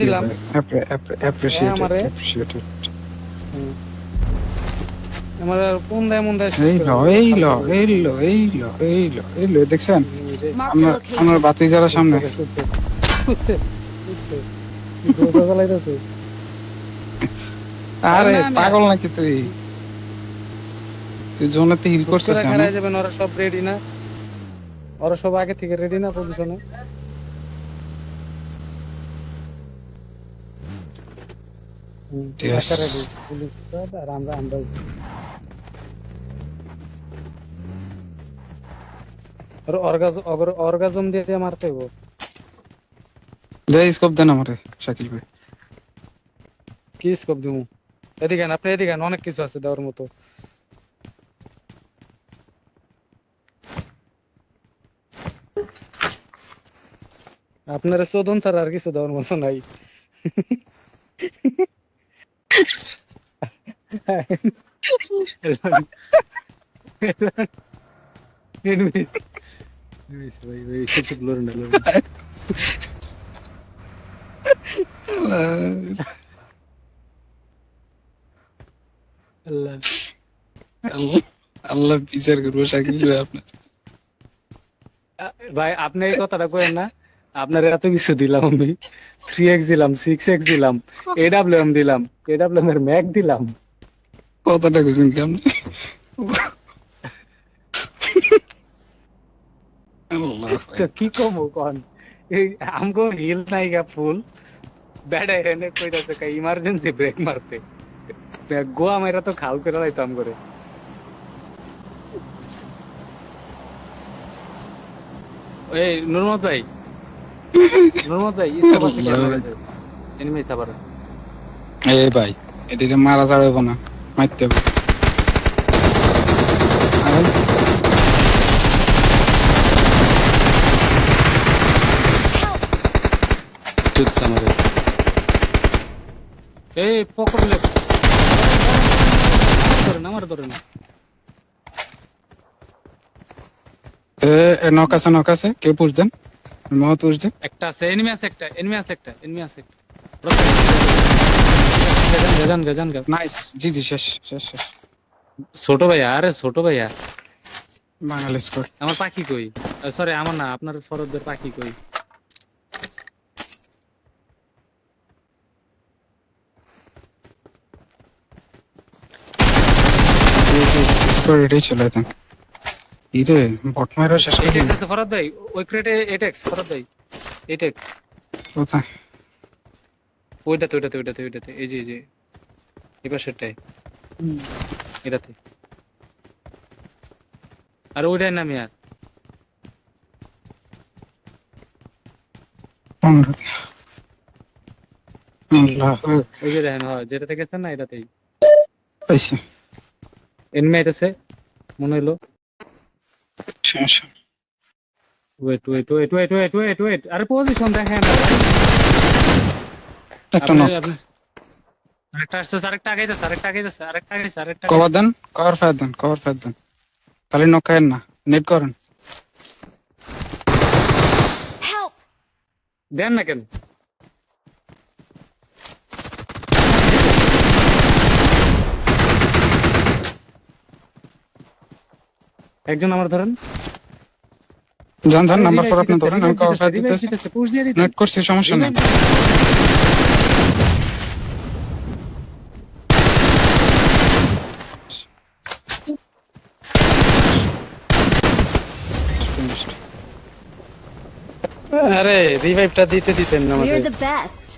দিলাম Appreciated. আমার কোন দেয় মন দেয় দেখছেন Marked a আমার location. বাতি যারা সামনে আরে না, আমি- পাগল নাকি তুই তুই জোনেতে হিল করছিস খেলায় যাবেন ওরা সব রেডি না ওরা সব আগে থেকে রেডি না পজিশনে Yes. রেডি পুলিশ আর আমরা অর্গাজম দিয়ে মারতে হইব দে স্কোপ দেন আমারে শাকিল ভাই কি স্কোপ দিমু এদিকে আন, আপনি এদিকে আন, অনেক কিছু আছে দেওয়ার মতো আপনার চোদন স্যার আর কিছু দেওয়ার মতো নাই আল্লাহ বিচার করবো শাকিল ভাই আপনার ভাই আপনি এই কথাটা কইেন না আপনার এত কিছু দিলাম আমি 3x দিলাম 6x দিলাম AWM দিলাম AWM এর ম্যাক দিলাম কথাটা কইছেন কেমন তো কি কমো কোন এই আমগো হিল নাই গা ফুল ব্যাড এনে কইতাছে কা ইমার্জেন্সি ব্রেক মারতে গোয়া মাইরা তো খাল করে লাইতাম করে এই নুরমত ভাই ইসলামাবাদ থেকে এনিমি সাবার এই ভাই এটা মারা যাবে না মারতে হবে এই পকড়লে ধরে না নক আছে কেউ পুশ দেন মত পুশ দেন একটা আছে এনিমি আছে একটা গজান নাইস জি শেষ ছোট ভাইয়া বাংলাদেশ স্কোর আমার পাখি কই সরি আমার না আপনার ফরদের পাখি কই স্কোর এটাই চলে যেতেন ইরে বট মারা শেষ করে দিন। ফরদ ভাই ওই ক্রেটে 8x ফরদ ভাই 8x কোথায় ওইটাতে এই যে এবার সেটাই এটাতে আর ওইটাই নামি আর আল্লাহ ওই যে দেখেন যেটাতে গেছেন না এটাতেই পাইছি এনিমি আইতাছে মনে হলো সমস্যা ওয়েট আরে পজিশন দেখেন একটা নক আরেকটা আগাইতেছে কভার দেন কভার ফায়ার দেন তাহলে নক খায়েন না নেট করেন Help! দেন না কেন একজন আমার ধরেন জান নাম্বার 4 আপনি ধরেন আমি কভার ফায়ার দিতেছি পুশ দিয়ে দিতে নেট করছি সমস্যা নেই আরে রিভাইভটা দিতেন We're আমাদের the best.